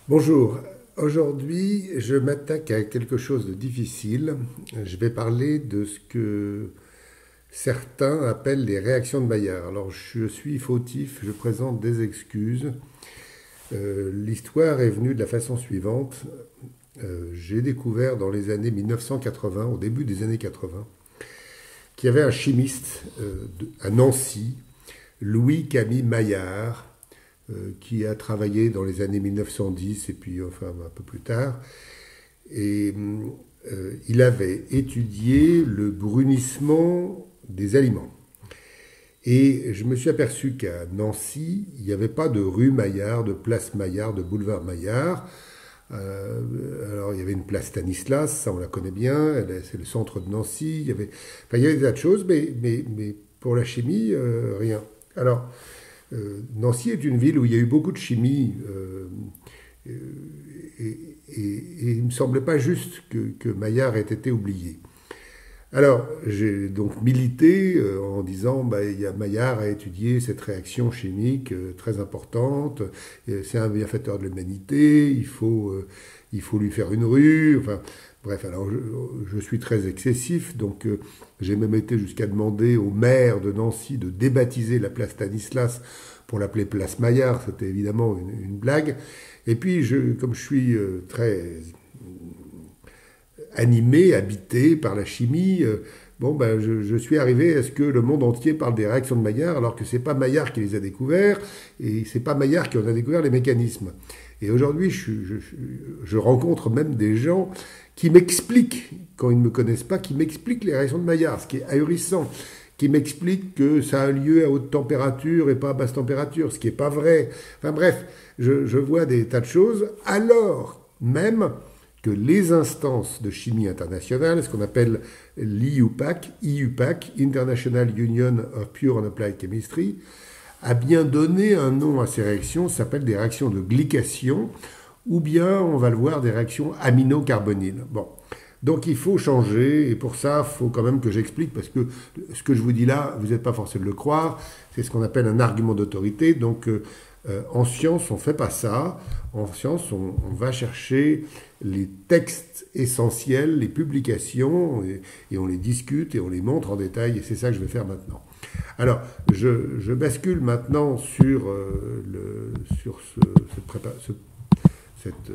Bonjour, aujourd'hui je m'attaque à quelque chose de difficile. Je vais parler de ce que certains appellent les réactions de Maillard. Alors je suis fautif, je présente des excuses. L'histoire est venue de la façon suivante. J'ai découvert dans les années 1980, au début des années 80, qu'il y avait un chimiste à Nancy, Louis-Camille Maillard, qui a travaillé dans les années 1910 et puis enfin un peu plus tard. Et il avait étudié le brunissement des aliments. Et je me suis aperçu qu'à Nancy, il n'y avait pas de rue Maillard, de place Maillard, de boulevard Maillard. Alors il y avait une place Stanislas, ça on la connaît bien, c'est le centre de Nancy. Il y avait des tas de choses, mais pour la chimie, rien. Alors, Nancy est une ville où il y a eu beaucoup de chimie et il ne me semblait pas juste que Maillard ait été oublié. Alors, j'ai donc milité en disant Maillard a étudié cette réaction chimique très importante, c'est un bienfaiteur de l'humanité, il faut lui faire une rue, enfin, bref, alors je suis très excessif, donc j'ai même été jusqu'à demander au maire de Nancy de débaptiser la place Stanislas pour l'appeler place Maillard, c'était évidemment une blague. Et puis, comme je suis très animé, habité par la chimie, je suis arrivé à ce que le monde entier parle des réactions de Maillard, alors que c'est pas Maillard qui les a découverts, et c'est pas Maillard qui en a découvert les mécanismes. Et aujourd'hui, je rencontre même des gens qui m'expliquent, quand ils ne me connaissent pas, qui m'expliquent les réactions de Maillard, ce qui est ahurissant, qui m'expliquent que ça a lieu à haute température et pas à basse température, ce qui n'est pas vrai. Enfin bref, je vois des tas de choses, alors même que les instances de chimie internationale, ce qu'on appelle l'IUPAC, International Union of Pure and Applied Chemistry, a bien donné un nom à ces réactions, ça s'appelle des réactions de glycation, ou bien, on va le voir, des réactions aminocarbonyles. Bon, donc il faut changer, et pour ça, il faut quand même que j'explique, parce que ce que je vous dis là, vous n'êtes pas forcé de le croire, c'est ce qu'on appelle un argument d'autorité, donc en science, on ne fait pas ça. En science, on va chercher les textes essentiels, les publications, et on les discute et on les montre en détail, et c'est ça que je vais faire maintenant. Alors, je bascule maintenant sur, cette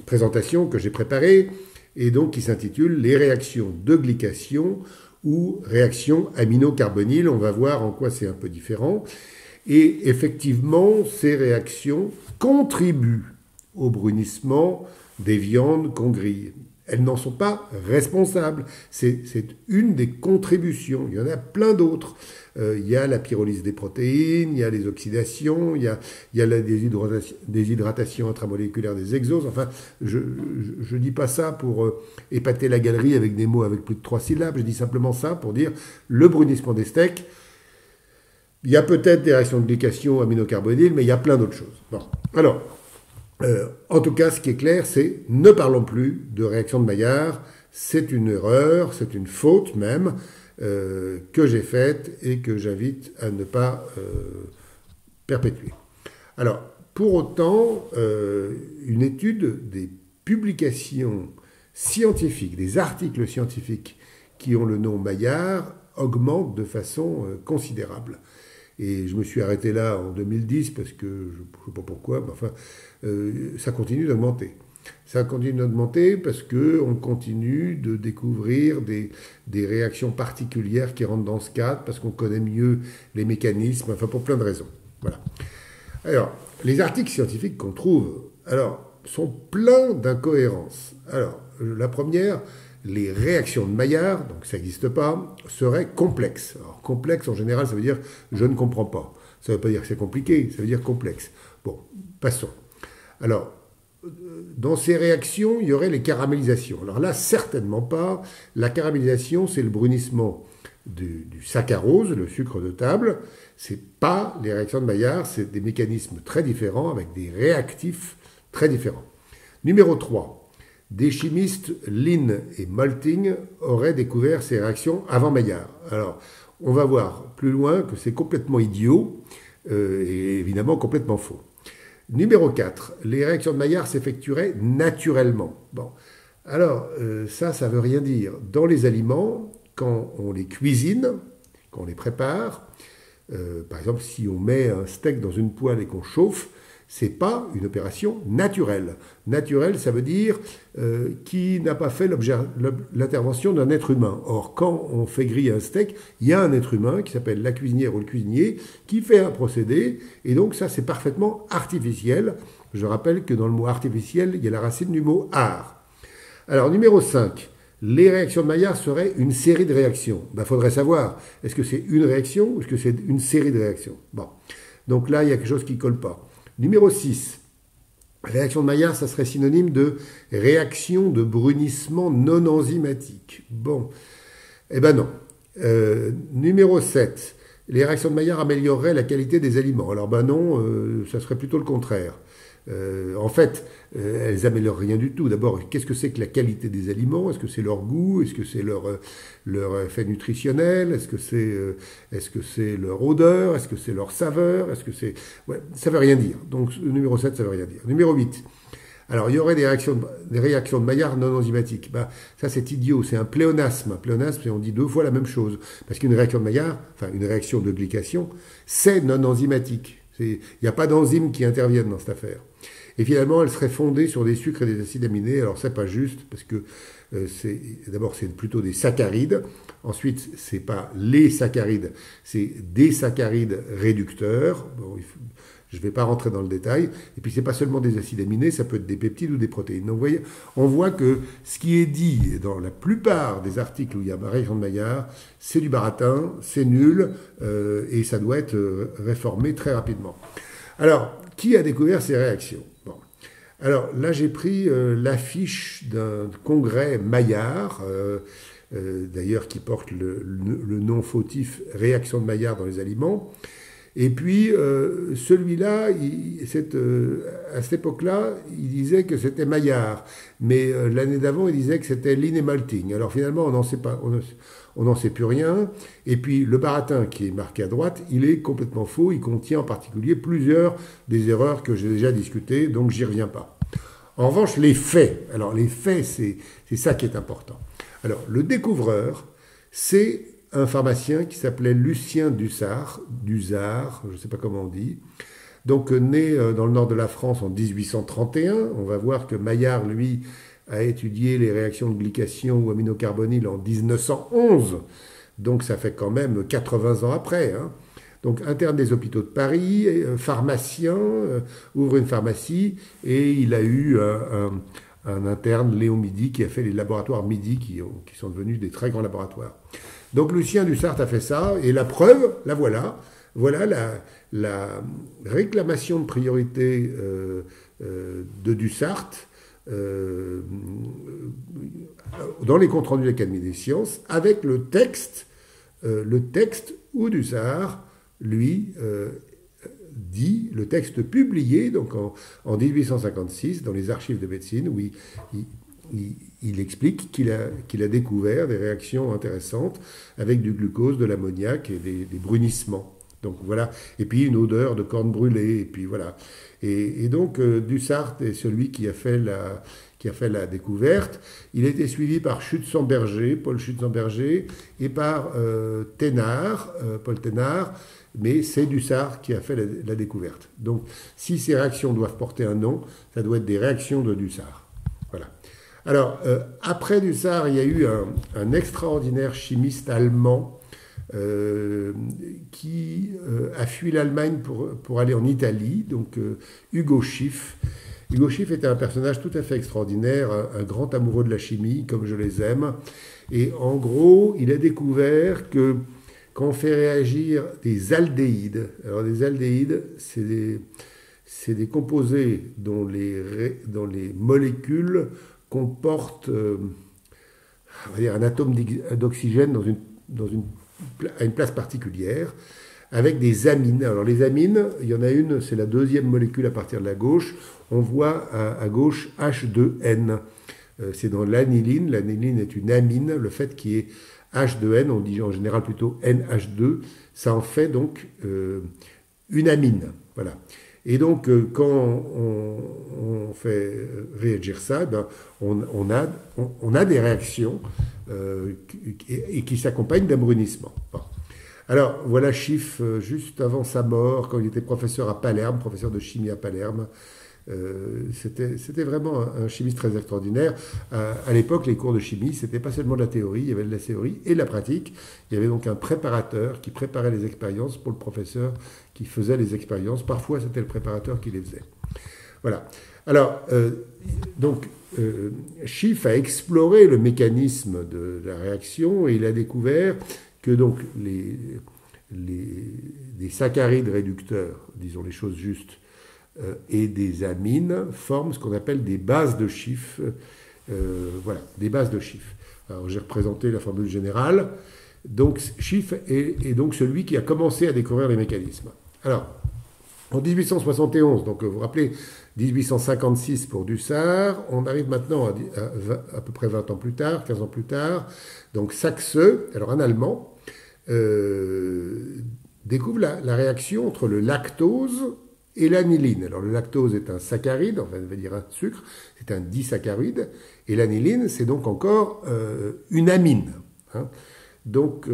présentation que j'ai préparée, et donc qui s'intitule Les réactions de glycation ou réactions aminocarbonyles. On va voir en quoi c'est un peu différent. Et effectivement, ces réactions contribuent au brunissement des viandes qu'on grille. Elles n'en sont pas responsables. C'est une des contributions. Il y en a plein d'autres. Il y a la pyrolyse des protéines, il y a les oxydations, il y a la déshydratation intramoléculaire des exoses. Enfin, je ne dis pas ça pour épater la galerie avec des mots avec plus de 3 syllabes. Je dis simplement ça pour dire le brunissement des steaks. Il y a peut-être des réactions de glycation aminocarbonyles, mais il y a plein d'autres choses. Bon. Alors, en tout cas, ce qui est clair, c'est ne parlons plus de réaction de Maillard. C'est une erreur, c'est une faute même que j'ai faite et que j'invite à ne pas perpétuer. Alors, pour autant, une étude des publications scientifiques, des articles scientifiques qui ont le nom Maillard augmente de façon considérable. Et je me suis arrêté là en 2010 parce que, je ne sais pas pourquoi, mais enfin, ça continue d'augmenter. Ça continue d'augmenter parce qu'on continue de découvrir des réactions particulières qui rentrent dans ce cadre, parce qu'on connaît mieux les mécanismes, enfin pour plein de raisons. Voilà. Alors, les articles scientifiques qu'on trouve, alors, sont pleins d'incohérences. Alors, la première, les réactions de Maillard, donc ça n'existe pas, seraient complexes. Alors complexe en général, ça veut dire je ne comprends pas. Ça ne veut pas dire que c'est compliqué, ça veut dire complexe. Bon, passons. Alors, dans ces réactions, il y aurait les caramélisations. Alors là, certainement pas. La caramélisation, c'est le brunissement du saccharose, le sucre de table. C'est pas les réactions de Maillard, c'est des mécanismes très différents avec des réactifs très différents. Numéro 3. Des chimistes, Lin et Molting, auraient découvert ces réactions avant Maillard. Alors, on va voir plus loin que c'est complètement idiot et évidemment complètement faux. Numéro 4, les réactions de Maillard s'effectueraient naturellement. Bon, alors ça veut rien dire. Dans les aliments, quand on les cuisine, quand on les prépare, par exemple si on met un steak dans une poêle et qu'on chauffe, c'est pas une opération naturelle. Naturelle, ça veut dire qui n'a pas fait l'intervention d'un être humain. Or, quand on fait griller un steak, il y a un être humain qui s'appelle la cuisinière ou le cuisinier qui fait un procédé, et donc ça c'est parfaitement artificiel. Je rappelle que dans le mot artificiel, il y a la racine du mot art. Alors, numéro 5, les réactions de Maillard seraient une série de réactions. Il faudrait savoir, est-ce que c'est une réaction ou est-ce que c'est une série de réactions? Bon, donc là, il y a quelque chose qui ne colle pas. Numéro 6, réaction de Maillard, ça serait synonyme de réaction de brunissement non enzymatique. Bon, eh ben non. Numéro 7, les réactions de Maillard amélioreraient la qualité des aliments. Alors ben non, ça serait plutôt le contraire. En fait, elles améliorent rien du tout. D'abord, qu'est-ce que c'est que la qualité des aliments? Est-ce que c'est leur goût? Est-ce que c'est leur effet nutritionnel? Est-ce que c'est leur odeur? Est-ce que c'est leur saveur? Est-ce que c'est... Ouais, ça veut rien dire. Donc, numéro 7, ça veut rien dire. Numéro 8. Alors, il y aurait des réactions de Maillard non enzymatiques. Ça, c'est idiot. C'est un pléonasme. Un pléonasme, c'est on dit deux fois la même chose. Parce qu'une réaction de Maillard, enfin, une réaction de glycation, c'est non enzymatique. Il n'y a pas d'enzymes qui interviennent dans cette affaire. Et finalement, elle serait fondée sur des sucres et des acides aminés. Alors, c'est pas juste, parce que d'abord, c'est plutôt des saccharides. Ensuite, c'est pas les saccharides, c'est des saccharides réducteurs. Bon, je ne vais pas rentrer dans le détail. Et puis, c'est pas seulement des acides aminés, ça peut être des peptides ou des protéines. Donc, vous voyez, on voit que ce qui est dit dans la plupart des articles où il y a réaction de Maillard, c'est du baratin, c'est nul, et ça doit être réformé très rapidement. Alors, qui a découvert ces réactions? Bon. Alors, là, j'ai pris l'affiche d'un congrès Maillard, d'ailleurs, qui porte le nom fautif Réaction de Maillard dans les aliments. Et puis, celui-là, à cette époque-là, il disait que c'était Maillard. Mais l'année d'avant, il disait que c'était Lean et Malting. Alors finalement, on n'en sait pas, on n'en sait plus rien. Et puis, le baratin qui est marqué à droite, il est complètement faux. Il contient en particulier plusieurs des erreurs que j'ai déjà discutées, donc j'y reviens pas. En revanche, les faits. Alors, les faits, c'est ça qui est important. Alors, le découvreur, c'est un pharmacien qui s'appelait Lucien Dusart, je ne sais pas comment on dit, donc né dans le nord de la France en 1831. On va voir que Maillard, lui, a étudié les réactions de glycation ou aminocarbonyle en 1911, donc ça fait quand même 80 ans après. Hein. Donc interne des hôpitaux de Paris, pharmacien, ouvre une pharmacie, et il a eu un interne, Léon Midi, qui a fait les laboratoires Midi, qui sont devenus des très grands laboratoires. Donc Lucien Dusart a fait ça, et la preuve, la voilà. Voilà la réclamation de priorité de Dusart dans les comptes rendus de l'Académie des sciences, avec le texte où Dusart, lui, dit, le texte publié donc en 1856 dans les archives de médecine, où il explique qu'il a découvert des réactions intéressantes avec du glucose, de l'ammoniac et des brunissements. Donc voilà, et puis une odeur de corne brûlée, et puis voilà. Et donc Dusart est celui qui a fait la découverte. Il a été suivi par Schützenberger, Paul Schützenberger, et par Paul Thénard, mais c'est Dusart qui a fait la découverte. Donc si ces réactions doivent porter un nom, ça doit être des réactions de Dusart. Voilà. Alors, après Dusart, il y a eu un extraordinaire chimiste allemand qui a fui l'Allemagne pour aller en Italie, donc Hugo Schiff. Hugo Schiff était un personnage tout à fait extraordinaire, un grand amoureux de la chimie, comme je les aime. Et en gros, il a découvert que quand on fait réagir des aldéhydes, alors des aldéhydes, c'est des composés dont les molécules comportent on va dire un atome d'oxygène à une place particulière, avec des amines. Alors les amines, il y en a une, c'est la deuxième molécule à partir de la gauche. On voit à gauche H2N. C'est dans l'aniline. L'aniline est une amine. Le fait qu'il y ait H2N, on dit en général plutôt NH2, ça en fait donc une amine. Voilà. Et donc, quand on fait réagir ça, ben, on a des réactions et qui s'accompagnent d'un brunissement. Bon. Alors, voilà Schiff, juste avant sa mort, quand il était professeur à Palerme, professeur de chimie à Palerme. C'était vraiment un chimiste très extraordinaire. À l'époque, les cours de chimie, c'était pas seulement de la théorie, il y avait de la théorie et de la pratique. Il y avait donc un préparateur qui préparait les expériences pour le professeur qui faisait les expériences. Parfois, c'était le préparateur qui les faisait. Voilà. Alors, Schiff a exploré le mécanisme de la réaction et il a découvert que donc des saccharides réducteurs, disons les choses justes, et des amines forment ce qu'on appelle des bases de Schiff. Voilà, des bases de Schiff. Alors j'ai représenté la formule générale. Donc Schiff est donc celui qui a commencé à découvrir les mécanismes. Alors, en 1871, donc vous vous rappelez, 1856 pour Dussart, on arrive maintenant à peu près 20 ans plus tard, 15 ans plus tard. Donc Saxe, alors un Allemand, découvre la réaction entre le lactose et l'aniline. Alors le lactose est un saccharide, on va dire un sucre, c'est un disaccharide, et l'aniline c'est donc encore une amine. Hein. Donc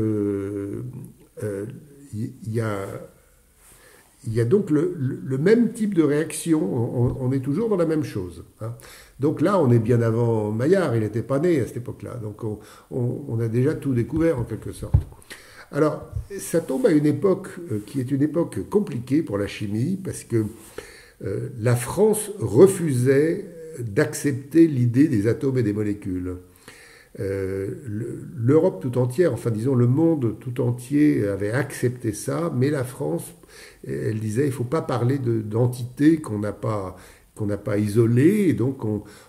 il y a donc le même type de réaction, on est toujours dans la même chose. Hein. Donc là, on est bien avant Maillard, il n'était pas né à cette époque-là, donc on a déjà tout découvert en quelque sorte. Alors, ça tombe à une époque qui est une époque compliquée pour la chimie, parce que la France refusait d'accepter l'idée des atomes et des molécules. L'Europe tout entière, enfin disons le monde tout entier avait accepté ça, mais la France, elle disait il ne faut pas parler d'entités qu'on n'a pas isolées, et donc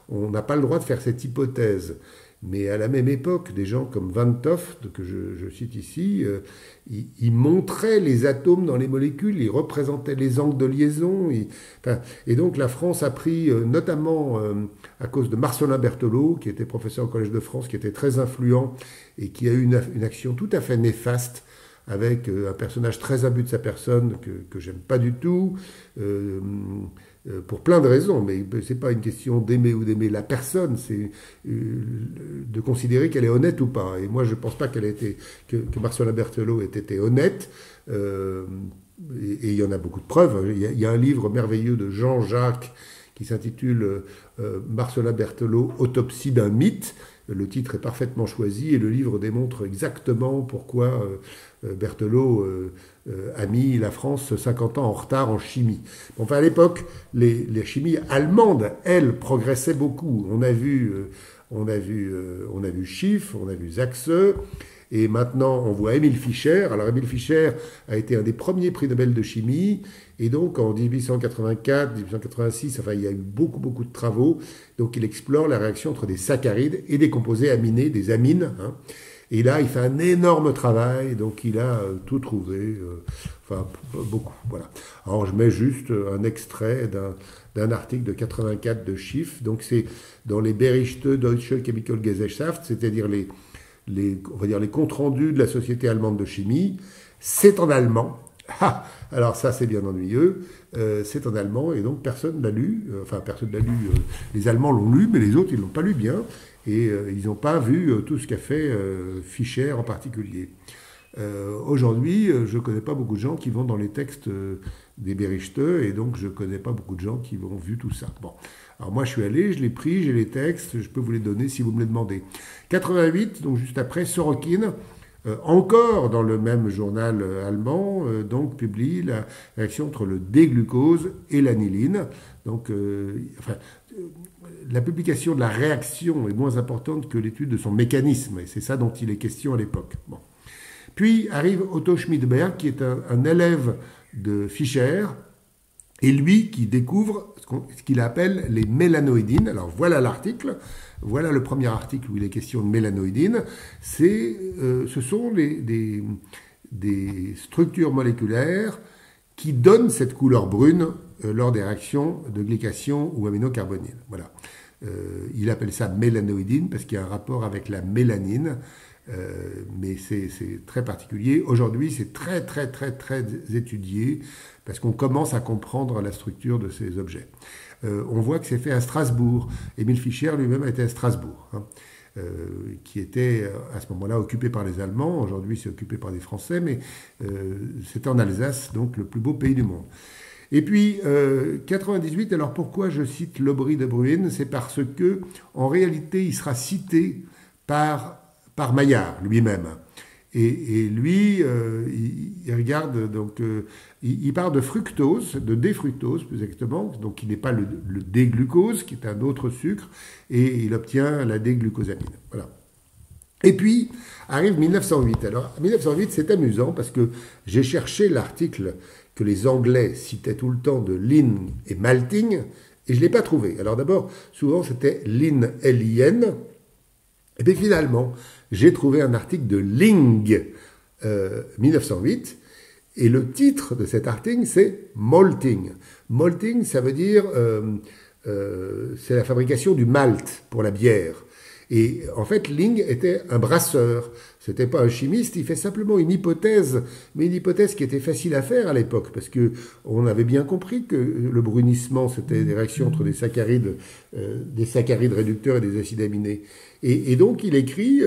on n'a pas le droit de faire cette hypothèse. Mais à la même époque, des gens comme Van 't Hoff, que je cite ici, ils montraient les atomes dans les molécules, ils représentaient les angles de liaison. Et donc la France a pris, notamment à cause de Marcellin Berthelot, qui était professeur au Collège de France, qui était très influent et qui a eu une action tout à fait néfaste, avec un personnage très imbu de sa personne que j'aime pas du tout, pour plein de raisons, mais c'est pas une question d'aimer ou d'aimer la personne, c'est de considérer qu'elle est honnête ou pas. Et moi, je pense pas que Marcellin Berthelot ait été honnête. Et il y en a beaucoup de preuves. Il y a un livre merveilleux de Jean-Jacques qui s'intitule Marcellin Berthelot, Autopsie d'un mythe. Le titre est parfaitement choisi et le livre démontre exactement pourquoi Berthelot a mis la France 50 ans en retard en chimie. Enfin, à l'époque, les chimies allemandes, elles, progressaient beaucoup. On a vu Schiff, on a vu Saxe, et maintenant on voit Emil Fischer. Alors Emil Fischer a été un des premiers prix Nobel de chimie, et donc en 1884, 1886, enfin il y a eu beaucoup de travaux. Donc il explore la réaction entre des saccharides et des composés aminés, des amines. Hein. Et là, il fait un énorme travail, donc il a tout trouvé, enfin beaucoup. Voilà. Alors je mets juste un extrait d'un article de 84 de Schiff. Donc c'est dans les Berichte Deutsche Chemical Gesellschaft, c'est-à-dire on va dire les comptes rendus de la Société allemande de chimie. C'est en allemand. Ah, alors ça, c'est bien ennuyeux. C'est en allemand et donc personne l'a lu. Enfin, personne l'a lu. Les Allemands l'ont lu, mais les autres, ils l'ont pas lu bien. Et ils n'ont pas vu tout ce qu'a fait Fischer en particulier. Aujourd'hui, je ne connais pas beaucoup de gens qui vont dans les textes des Berichte, et donc je ne connais pas beaucoup de gens qui ont vu tout ça. Bon, alors moi je suis allé, je l'ai pris, j'ai les textes, je peux vous les donner si vous me les demandez. 88, donc juste après, Sorokin, encore dans le même journal allemand, donc publie la réaction entre le D-glucose et l'aniline. Donc, la publication de la réaction est moins importante que l'étude de son mécanisme, et c'est ça dont il est question à l'époque. Bon. Puis arrive Otto Schmidberg, qui est un élève de Fischer, et lui qui découvre ce qu'il appelle les mélanoïdines. Alors voilà l'article, voilà le premier article où il est question de mélanoïdines. Ce sont des structures moléculaires qui donnent cette couleur brune lors des réactions de glycation ou aminocarbonyle. Voilà. Il appelle ça mélanoïdine parce qu'il y a un rapport avec la mélanine. Mais c'est très particulier. Aujourd'hui, c'est très, très, très, très étudié parce qu'on commence à comprendre la structure de ces objets. On voit que c'est fait à Strasbourg. Émile Fischer lui-même était à Strasbourg, hein, qui était à ce moment-là occupé par les Allemands. Aujourd'hui, c'est occupé par des Français, mais c'était en Alsace, donc le plus beau pays du monde. Et puis, 98, alors pourquoi je cite l'Aubry de Bruyn? C'est parce que, en réalité, il sera cité par Maillard lui-même. Et lui, il regarde, donc, il part de fructose, de défructose plus exactement, donc qui n'est pas le déglucose, qui est un autre sucre, et il obtient la déglucosamine. Voilà. Et puis, arrive 1908. Alors, 1908, c'est amusant parce que j'ai cherché l'article que les Anglais citaient tout le temps de Lin et Malting, et je ne l'ai pas trouvé. Alors d'abord, souvent c'était Lin, L-I-N, et puis finalement, j'ai trouvé un article de Ling, 1908, et le titre de cet article, c'est Malting. Malting, ça veut dire, c'est la fabrication du malt pour la bière. Et en fait, Ling était un brasseur. C'était pas un chimiste, il fait simplement une hypothèse, mais une hypothèse qui était facile à faire à l'époque, parce que on avait bien compris que le brunissement, c'était des réactions entre des saccharides réducteurs et des acides aminés. Et donc, il écrit,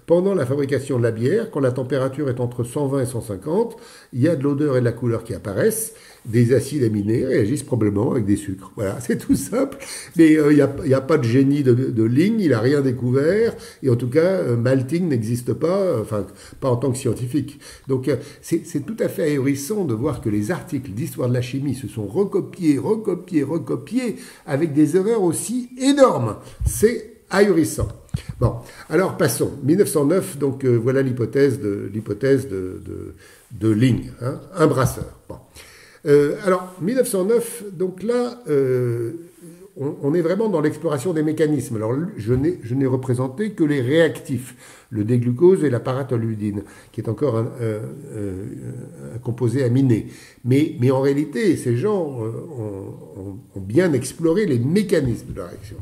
pendant la fabrication de la bière, quand la température est entre 120 et 150, il y a de l'odeur et de la couleur qui apparaissent, des acides aminés réagissent probablement avec des sucres. Voilà, c'est tout simple. Mais il n'y a pas de génie de Ling, il n'a rien découvert. Et en tout cas, Malting n'existe pas, enfin, pas en tant que scientifique. Donc, c'est tout à fait ahurissant de voir que les articles d'histoire de la chimie se sont recopiés avec des erreurs aussi énormes. C'est ahurissant. Bon, alors passons. 1909, donc voilà l'hypothèse de Ling, hein, un brasseur. Bon. Alors, 1909, donc là, on est vraiment dans l'exploration des mécanismes. Alors, je n'ai représenté que les réactifs, le déglucose et la paratoludine, qui est encore un composé aminé. Mais en réalité, ces gens ont bien exploré les mécanismes de la réaction.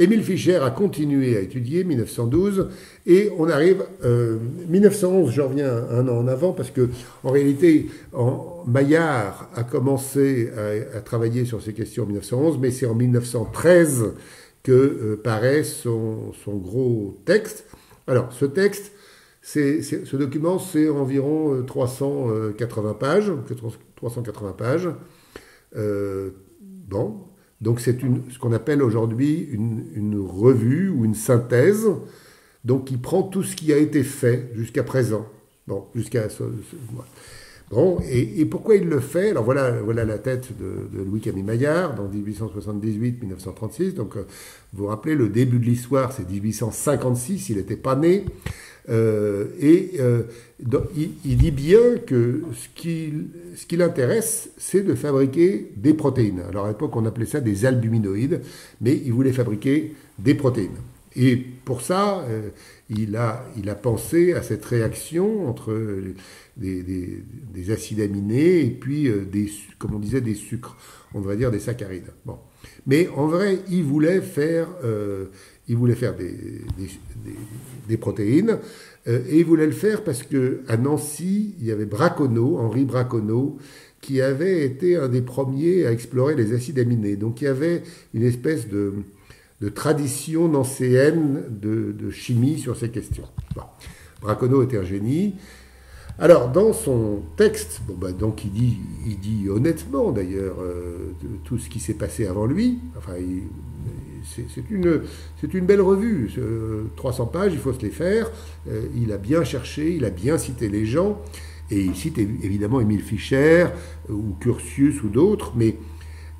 Émile Fischer a continué à étudier, 1912, et on arrive 1911, je reviens un an en avant, parce que en réalité, Maillard a commencé à travailler sur ces questions en 1911, mais c'est en 1913 que paraît son gros texte. Alors, ce texte, ce document, c'est environ 380 pages. Bon. Donc c'est ce qu'on appelle aujourd'hui une revue ou une synthèse, donc qui prend tout ce qui a été fait jusqu'à présent. Bon, Bon, et pourquoi il le fait? Alors voilà la tête de Louis-Camille Maillard dans 1878-1936. Donc vous vous rappelez, le début de l'histoire, c'est 1856, il n'était pas né. Il dit bien que ce qui l'intéresse, c'est de fabriquer des protéines. Alors à l'époque, on appelait ça des albuminoïdes, mais il voulait fabriquer des protéines. Et pour ça, il a pensé à cette réaction entre des acides aminés et puis, comme on disait, des sucres, on devrait dire des saccharides. Bon. Mais en vrai, il voulait faire des protéines, et il voulait le faire parce qu'à Nancy, il y avait Henri Braconnot, qui avait été un des premiers à explorer les acides aminés. Donc il y avait une espèce de tradition nancéenne de chimie sur ces questions. Bon. Braconnot était un génie. Alors, dans son texte, donc il dit honnêtement d'ailleurs tout ce qui s'est passé avant lui. Enfin, c'est une belle revue, 300 pages, il faut se les faire. Il a bien cherché, il a bien cité les gens, et il cite évidemment Émile Fischer ou Curtius ou d'autres. Mais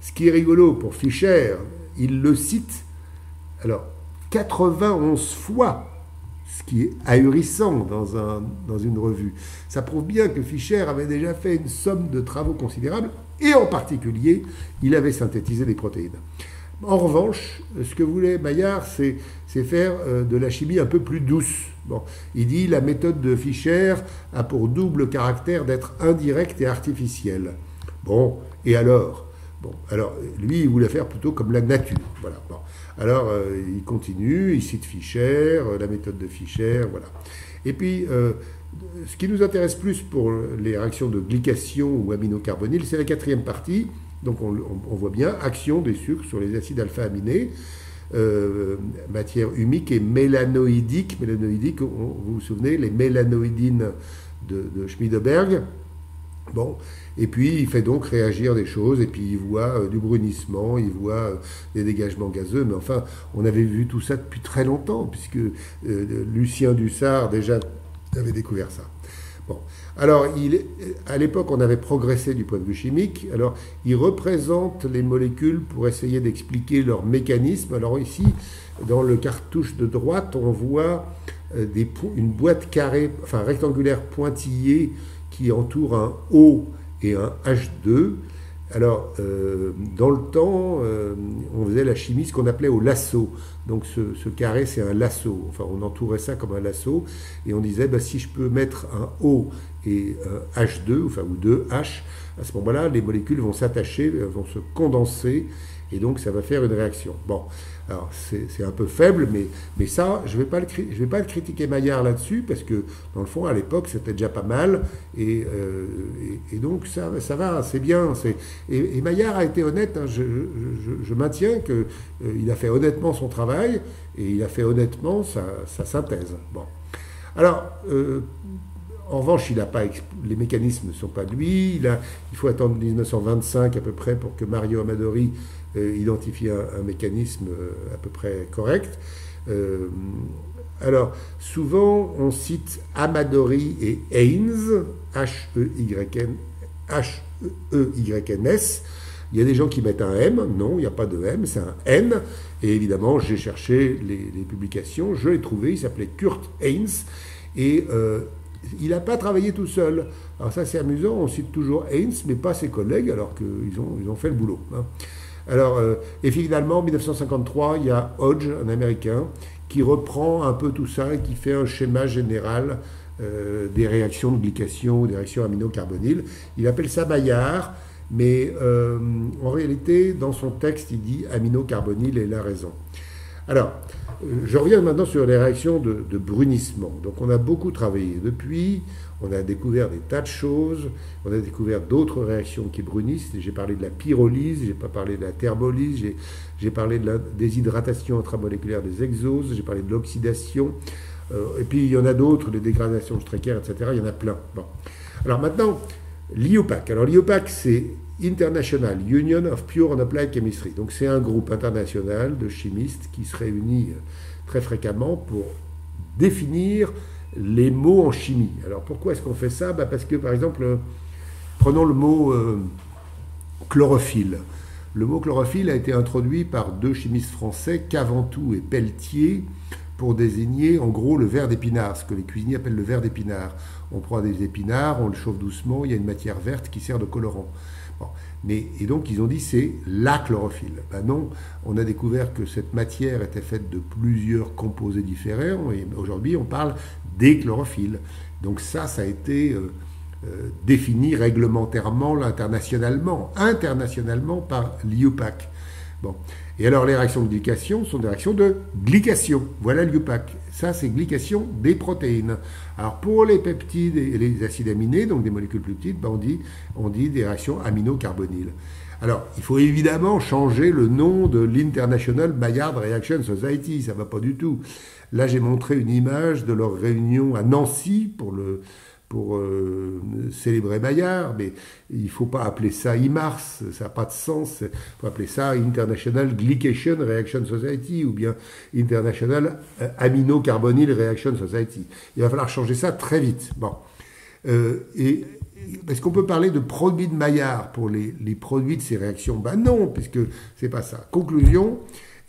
ce qui est rigolo pour Fischer, il le cite, alors 91 fois. Ce qui est ahurissant dans une revue. Ça prouve bien que Fischer avait déjà fait une somme de travaux considérables, et en particulier, il avait synthétisé des protéines. En revanche, ce que voulait Maillard, c'est faire de la chimie un peu plus douce. Bon, il dit la méthode de Fischer a pour double caractère d'être indirecte et artificielle. Bon, et alors, Bon, alors, lui, il voulait faire plutôt comme la nature. Voilà. Bon. Alors, il continue, il cite Fischer, la méthode de Fischer, voilà. Et puis, ce qui nous intéresse plus pour les réactions de glycation ou aminocarbonyle, c'est la quatrième partie. Donc, on voit bien, action des sucres sur les acides alpha-aminés, matière humique et mélanoïdique. Mélanoïdique, vous vous souvenez, les mélanoïdines de Schmidberg. Bon, et puis il fait donc réagir des choses, et puis il voit du brunissement, il voit des dégagements gazeux, mais enfin, on avait vu tout ça depuis très longtemps, puisque Lucien Dussart déjà avait découvert ça. Bon, alors à l'époque, on avait progressé du point de vue chimique, alors il représente les molécules pour essayer d'expliquer leur mécanisme. Alors ici, dans le cartouche de droite, on voit une boîte carrée, enfin rectangulaire pointillée, qui entoure un O et un H2. Alors, dans le temps, on faisait la chimie, ce qu'on appelait au lasso. Donc, ce carré, c'est un lasso. Enfin, on entourait ça comme un lasso. Et on disait, bah, si je peux mettre un O et un H2, enfin, ou deux H, à ce moment-là, les molécules vont s'attacher, vont se condenser. Et donc, ça va faire une réaction. Bon, alors, c'est un peu faible, mais ça, je ne vais pas le critiquer Maillard là-dessus, parce que, dans le fond, à l'époque, c'était déjà pas mal. Et donc, ça va, c'est bien. Et Maillard a été honnête. Hein, je maintiens qu'il a fait honnêtement son travail, et il a fait honnêtement sa synthèse. Bon. Alors, en revanche, les mécanismes ne sont pas de lui. Il faut attendre 1925 à peu près pour que Mario Amadori identifie un mécanisme à peu près correct. Alors, souvent, on cite Amadori et Haynes, H-E-Y-N-S. Il y a des gens qui mettent un M. Non, il n'y a pas de M, c'est un N. Et évidemment, j'ai cherché les publications. Je l'ai trouvé. Il s'appelait Kurt Haynes. Et il n'a pas travaillé tout seul. Alors ça, c'est amusant. On cite toujours Haynes, mais pas ses collègues, alors qu'ils ont fait le boulot. Hein. Alors, et finalement, en 1953, il y a Hodge, un Américain, qui reprend un peu tout ça et qui fait un schéma général des réactions de glycation, des réactions aminocarbonyles. Il appelle ça Maillard, mais en réalité, dans son texte, il dit aminocarbonyle et il a raison. Alors, je reviens maintenant sur les réactions de brunissement. Donc, on a beaucoup travaillé depuis. On a découvert des tas de choses, on a découvert d'autres réactions qui brunissent. J'ai parlé de la pyrolyse, j'ai pas parlé de la thermolyse, j'ai parlé de la déshydratation intramoléculaire des exoses, j'ai parlé de l'oxydation, et puis il y en a d'autres, les dégradations de Strecker, etc. Il y en a plein. Bon. Alors maintenant, l'IUPAC. Alors l'IUPAC, c'est International Union of Pure and Applied Chemistry. Donc c'est un groupe international de chimistes qui se réunit très fréquemment pour définir les mots en chimie. Alors pourquoi est-ce qu'on fait ça? Parce que par exemple, prenons le mot chlorophylle. Le mot chlorophylle a été introduit par deux chimistes français, Caventou et Pelletier, pour désigner en gros le ver d'épinard, ce que les cuisiniers appellent le ver d'épinard. On prend des épinards, on le chauffe doucement, il y a une matière verte qui sert de colorant. Bon. Et donc ils ont dit c'est la chlorophylle. Ben non, on a découvert que cette matière était faite de plusieurs composés différents et aujourd'hui on parle des chlorophylles. Donc ça a été défini réglementairement, internationalement par l'IUPAC. Bon. Et alors les réactions de glycation sont des réactions de glycation. Voilà l'IUPAC. Ça c'est glycation des protéines. Alors pour les peptides et les acides aminés, donc des molécules plus petites, ben on dit des réactions aminocarbonyles. Alors il faut évidemment changer le nom de l'International Maillard Reaction Society, ça ne va pas du tout. Là j'ai montré une image de leur réunion à Nancy pour célébrer Maillard, mais il ne faut pas appeler ça IMARS, ça n'a pas de sens, il faut appeler ça International Glycation Reaction Society ou bien International Aminocarbonyl Reaction Society. Il va falloir changer ça très vite. Bon. Est-ce qu'on peut parler de produits de Maillard pour les produits de ces réactions? Ben non, puisque c'est pas ça. Conclusion,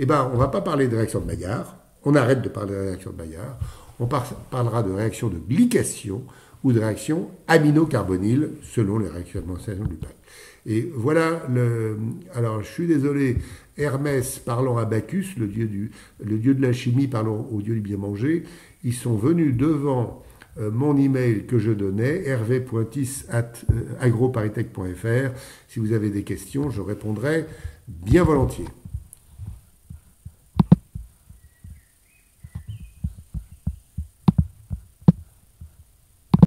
on ne va pas parler de réactions de Maillard, on arrête de parler de réactions de Maillard, on parlera de réactions de glycation ou de réactions aminocarbonyles selon les réglementations du PAC. Et voilà, alors je suis désolé, Hermès parlant à Bacchus, le dieu de la chimie parlant au dieu du bien manger, ils sont venus devant mon email que je donnais, hervé.tis@agroparisTech.fr. Si vous avez des questions, je répondrai bien volontiers.